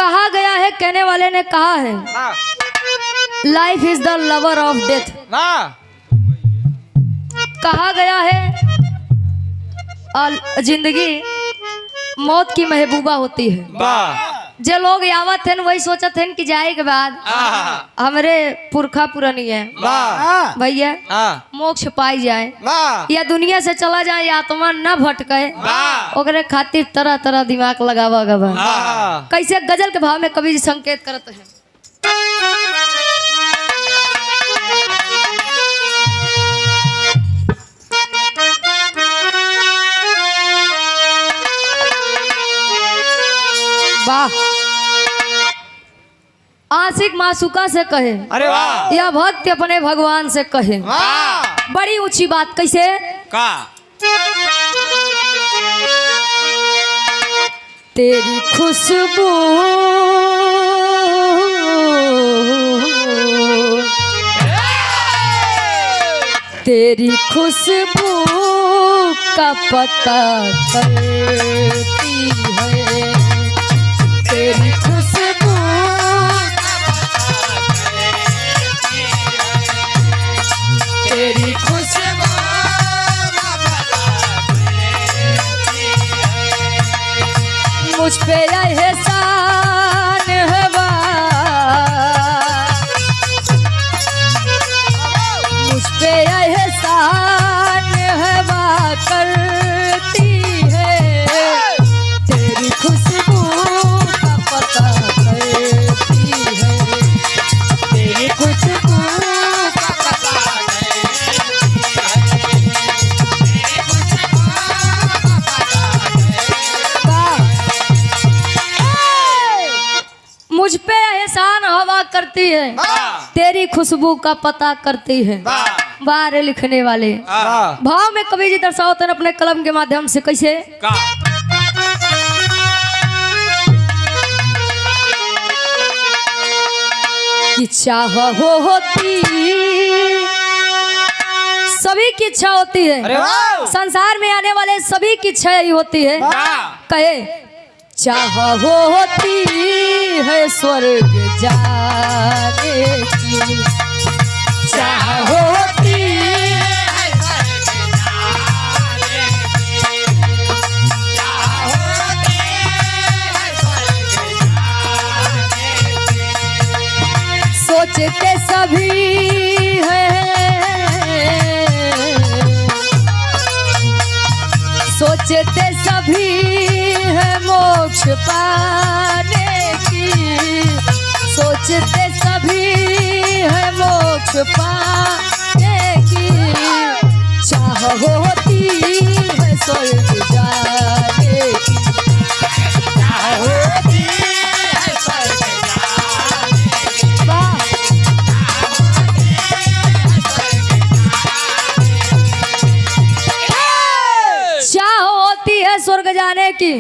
कहा गया है, कहने वाले ने कहा है, life is the lover of death. कहा गया है जिंदगी मौत की महबूबा होती है। जो लोग यावत थे वही सोचत थे कि जाए के बाद हमारे पुरखा पुरानी है भैया मोक्ष पाई जाए या दुनिया से चला जाए, आत्मा न भटके, ओकरे खातिर तरह तरह दिमाग लगावा गवा। कैसे गजल के भाव में कवि जी संकेत करते हैं। वाह। आशिक मासूका से कहे, अरे वाह, या भक्त अपने भगवान से कहे, बड़ी ऊंची बात। कैसे का तेरी खुशबू तेरी खुशबू का पता करती है, तेरी खुशबू तेरी खुशबू मुझ पे एहसान है, मुझ पे एहसान है करती है, तेरी खुशबू का पता करती है, तेरी खुशबू का पता मुझ पे एहसान हवा करती है, तेरी खुशबू का पता करती है। बारे लिखने वाले भाव में कवि जी दर्शाते हैं अपने कलम के माध्यम से। कैसे कि चाह होती सभी की इच्छा होती है, संसार में आने वाले सभी की इच्छा यही होती है। कहे चाह होती है स्वर्ग जाने की, चाह होती है स्वर्ग जाने की, चाह होती है स्वर्ग जाने की, सोचते सभी सोचते सभी है मोक्ष पाने की, सोचते सभी है मोक्ष पाने की, चाह होती है स्वर्ग जाने की, चाह होती है स्वर्ग जाने की, चाह होती है स्वर्ग जाने की,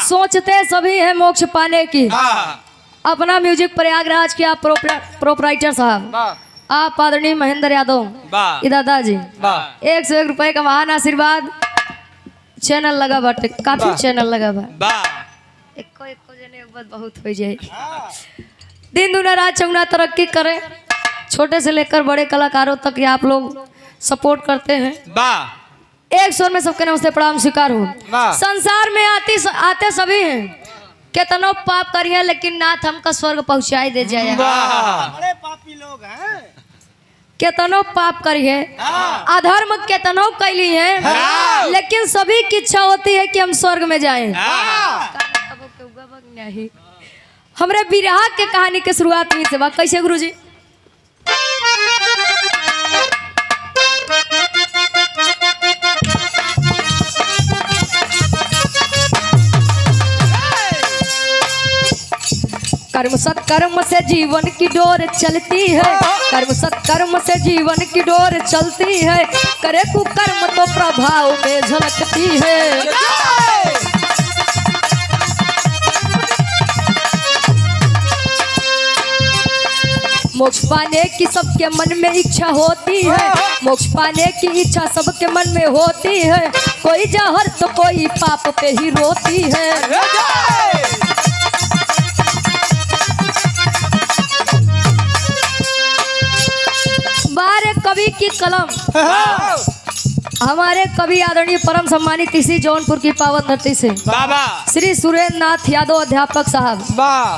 सोचते सभी है मोक्ष पाने की। अपना म्यूजिक प्रयागराज के आप प्रोपराइटर साहब, आप आदरणीय महेंद्र यादव दादाजी, 101 रुपए का महान आशीर्वाद। चैनल लगा बाटे, काफी चैनल लगा बा, एको जने बहुत हो जाए, दिन दुना रात चौगुना तरक्की करे, छोटे से लेकर बड़े कलाकारों तक आप लोग सपोर्ट करते हैं। एक स्वर में सबके नमस्ते प्रणाम स्वीकार हूँ। संसार में आते सभी हैं, कितनो पाप करिए लेकिन नाथ हमका स्वर्ग पहुँचाई दे जाए। बड़े पापी लोग हैं, कितनो पाप करिए, अधर्म कितनो कैली है, लेकिन सभी की इच्छा होती है कि हम स्वर्ग में जाएं। हमरे बिरहा के कहानी के शुरुआत हुई से कैसे गुरुजी? कर्म सत्कर्म से जीवन की डोर चलती है, कर्म सत्कर्म से जीवन की डोर चलती है, करे कुकर्म तो प्रभाव में झलकती है। मोक्ष पाने की सबके मन में इच्छा होती है, मोक्ष पाने की इच्छा सबके मन में होती है, कोई जहर तो कोई पाप पे ही रोती है। कलम हमारे कवि आदरणीय परम सम्मानित इसी जौनपुर की पावन धरती से बाबा श्री सुरेंद्र नाथ यादव अध्यापक साहब वाह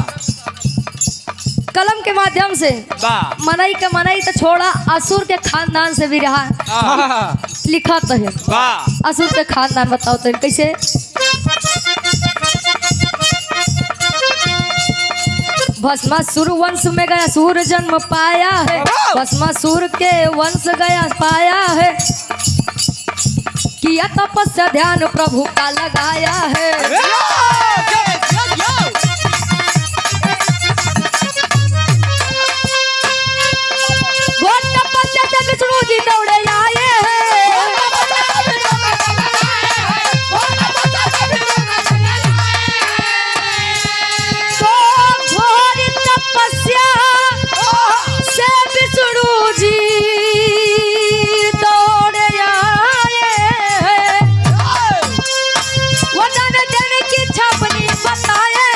कलम के माध्यम से वाह मनई के मनई तो छोड़ा असुर के खानदान से भी रहा लिखा तो है वाह असुर के खानदान बताओ तो कैसे भस्मासुर वंश में गया सूर जन्म पाया है भस्मासुर के वंश गया पाया है किया तपस्या ध्यान प्रभु का लगाया है वो तपस्या से विष्णु जी दौड़े आए तो घोर तपस्या से विष्णु जी दौड़े आए वो दान देने की छापनी बताए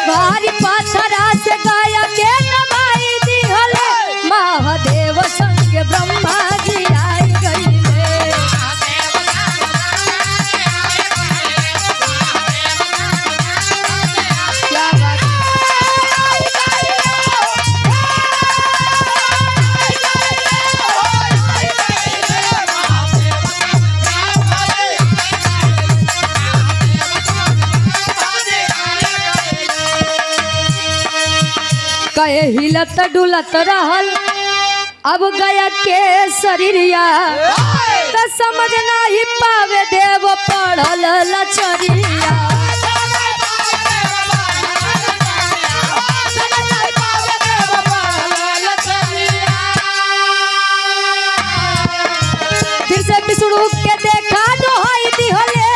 भारी पत्थरा से गाया के नमाई दिहले महादेव संग ब्रह्मा जी आई गईले क्या बात कहे हिलत डुलत रहल अब गया के शरीरिया त समझ नहीं पावे देव पढ़ल लचरिया फिर से विष्णु के देखा दोहाई दिहले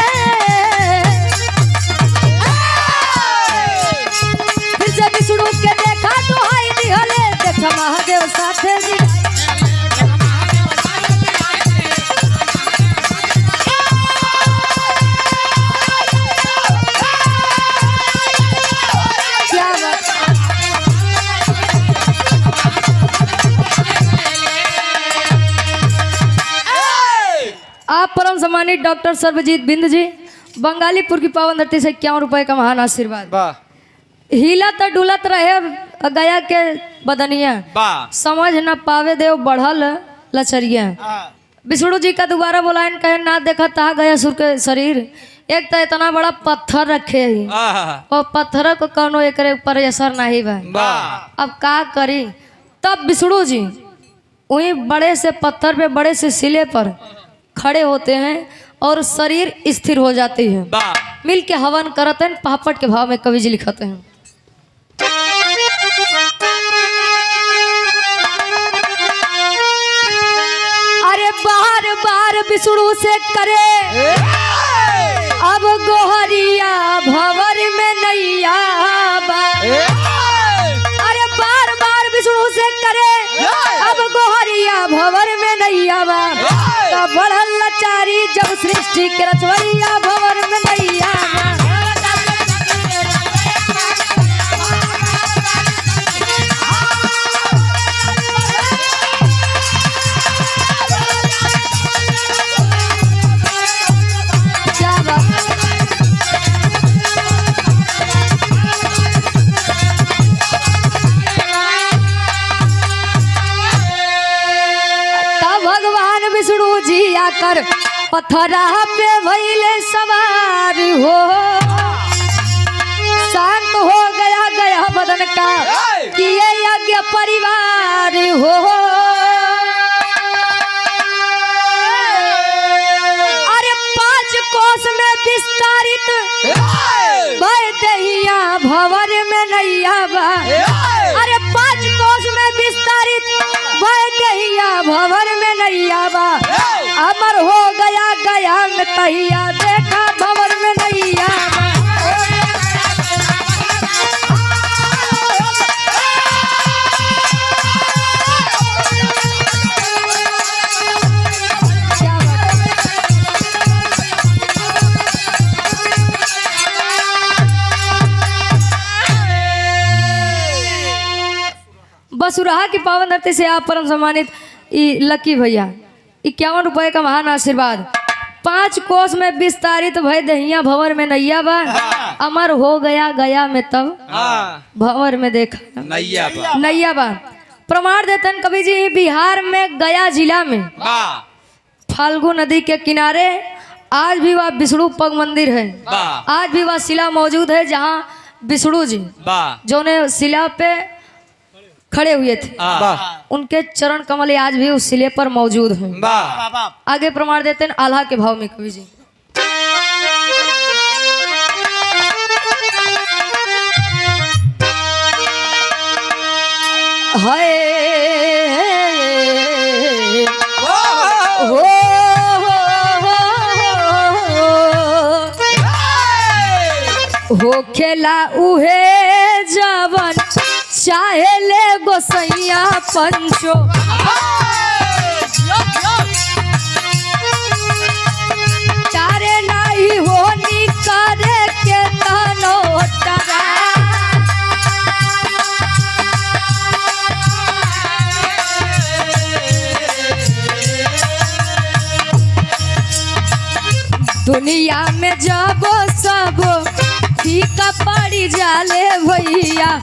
फिर से विष्णु के देखा दोहाई दिहले देखा महादेव साथे जी क्या बात आप परम सम्मानित डॉक्टर सर्वजीत बिंद जी बंगालीपुर की पावन धरती से 51 रुपए का महान आशीर्वाद वाह हिलत डुलत रहे गया के बदनिया वाह समझ न पावे देव बढ़ल लचरिया विष्णु जी का दोबारा बुलायन कहे ना देखा तहा गया सुर के शरीर एक तो इतना बड़ा पत्थर रखे है और पत्थर को कौनो एक ऊपर असर नहीं बा वाह अब का करी तब विष्णु जी वही बड़े से पत्थर पे बड़े से सिले पर खड़े होते हैं और शरीर स्थिर हो जाती है वाह मिल के हवन करते हैं पापड़ के भाव में कवि जी लिखते हैं अरे बार बार विष्णु से करे अब गोहरिया भंवर में नैया बा अरे बार बार विष्णु से करे अब गोहरिया भंवर में नैया बा तब बढ़ल लाचारी जब सृष्टि के रचवैया भंवर में नैया बा क्या बात तब भगवान विष्णु जी आकर पत्थरा पे भइले सवार हो शांत हो गया गया बदन का किए यज्ञ परिवार हो अरे 5 को विस्तारित भय दहिया भंवर में नैया बा। अरे 5 कोस में विस्तारित भय दहिया भंवर में नैया बा। अमर हो गया गया में तहिया देखा भंवर में नैया बा। बसुराहा की पावन धरती से आप परम सम्मानित लकी भैया 51 रुपए का महान आशीर्वाद। 5 कोस में विस्तारित भय दहिया भंवर में नैया बा। अमर हो गया गया में तब भंवर में देखा नैया बा। प्रमाण देतन कवि जी बिहार में गया जिला में फाल्गु नदी के किनारे आज भी वह विष्णु पग मंदिर है। आज भी वह शिला मौजूद है जहाँ विष्णु जी जो ने शिला पे खड़े हुए थे उनके चरण कमल आज भी उस शिले पर मौजूद हैं। आगे प्रमाण देते हैं आल्हा के भाव में कवि जी। हाय हो खेला उहे जवन चाहे ले गोसैया पंचो। तारे नहीं होनी करे के तनो टरा। दुनिया में जब सब फीका पड़ी जाले भैया।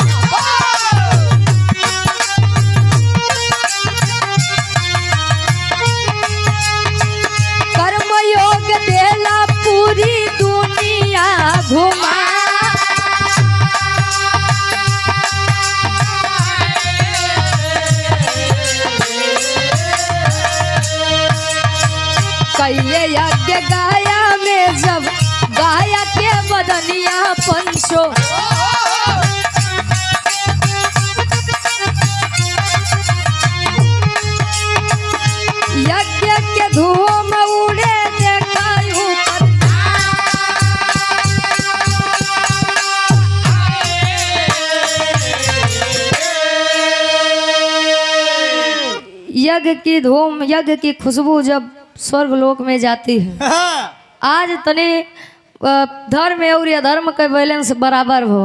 कर्मयोग देला पूरी दुनिया घुमा। कैले यज्ञ गाया में जब गाया के बदनिया पंचो। यज्ञ के धूम उड़े देखायु यज्ञ की धूम यज्ञ की खुशबू जब स्वर्ग लोक में जाती है। आज तने धर्म और अधर्म के बैलेंस बराबर हो।